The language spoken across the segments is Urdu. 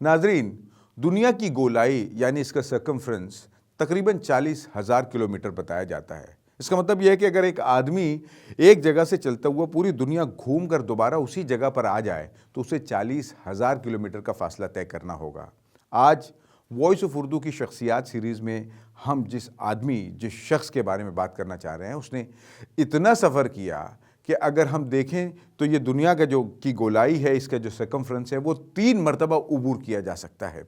ناظرین، دنیا کی گولائی یعنی اس کا سرکمفرنس تقریباً 40,000 کلومیٹر بتایا جاتا ہے۔ اس کا مطلب یہ ہے کہ اگر ایک آدمی ایک جگہ سے چلتا ہوا پوری دنیا گھوم کر دوبارہ اسی جگہ پر آ جائے تو اسے 40,000 کلومیٹر کا فاصلہ طے کرنا ہوگا۔ آج وائس آف اردو کی شخصیات سیریز میں ہم جس شخص کے بارے میں بات کرنا چاہ رہے ہیں، اس نے اتنا سفر کیا کہ اگر ہم دیکھیں تو یہ دنیا کا کی گولائی ہے، اس کا جو سرکمفرنس ہے وہ 3 مرتبہ عبور کیا جا سکتا ہے۔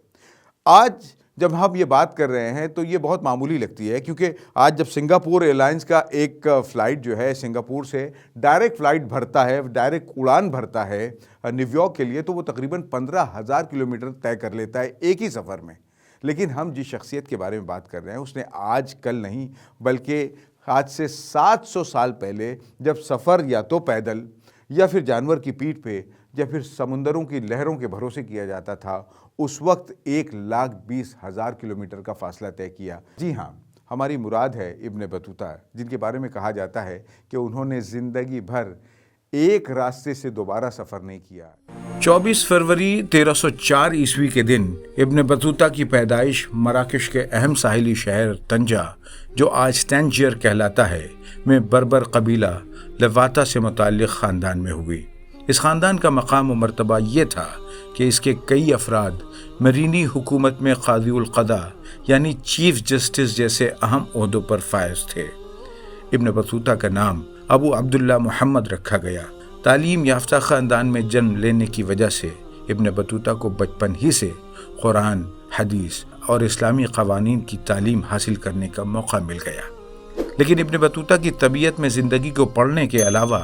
آج جب ہم یہ بات کر رہے ہیں تو یہ بہت معمولی لگتی ہے، کیونکہ آج جب سنگاپور ایئرلائنس کا ایک فلائٹ جو ہے سنگاپور سے ڈائریکٹ فلائٹ بھرتا ہے، ڈائریکٹ اڑان بھرتا ہے نیو یارک کے لیے، تو وہ تقریباً 15,000 کلومیٹر طے کر لیتا ہے ایک ہی سفر میں۔ لیکن ہم جس شخصیت کے بارے میں بات کر رہے ہیں اس نے آج کل نہیں بلکہ آج سے 700 سال پہلے جب سفر یا تو پیدل یا پھر جانور کی پیٹھ پہ یا پھر سمندروں کی لہروں کے بھروسے کیا جاتا تھا، اس وقت 1,20,000 کلومیٹر کا فاصلہ طے کیا۔ جی ہاں، ہماری مراد ہے ابن بطوطہ، جن کے بارے میں کہا جاتا ہے کہ انہوں نے زندگی بھر ایک راستے سے دوبارہ سفر نہیں کیا۔ 24 فروری 1304 عیسوی کے دن ابن بطوطہ کی پیدائش مراکش کے اہم ساحلی شہر طنجہ، جو آج تنجیر کہلاتا ہے، میں بربر قبیلہ لواتا سے متعلق خاندان میں ہوئی۔ اس خاندان کا مقام و مرتبہ یہ تھا کہ اس کے کئی افراد مرینی حکومت میں قاضی القضاء یعنی چیف جسٹس جیسے اہم عہدوں پر فائز تھے۔ ابن بطوطہ کا نام ابو عبداللہ محمد رکھا گیا۔ تعلیم یافتہ خاندان میں جنم لینے کی وجہ سے ابن بطوطہ کو بچپن ہی سے قرآن، حدیث اور اسلامی قوانین کی تعلیم حاصل کرنے کا موقع مل گیا۔ لیکن ابن بطوطہ کی طبیعت میں زندگی کو پڑھنے کے علاوہ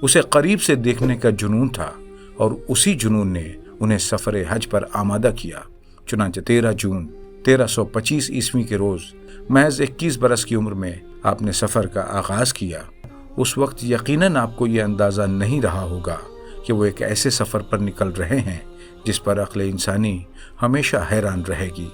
اسے قریب سے دیکھنے کا جنون تھا، اور اسی جنون نے انہیں سفر حج پر آمادہ کیا۔ چنانچہ 13 جون 1325 عیسوی کے روز محض 21 برس کی عمر میں آپ نے سفر کا آغاز کیا۔ اس وقت یقیناً آپ کو یہ اندازہ نہیں رہا ہوگا کہ وہ ایک ایسے سفر پر نکل رہے ہیں جس پر عقل انسانی ہمیشہ حیران رہے گی۔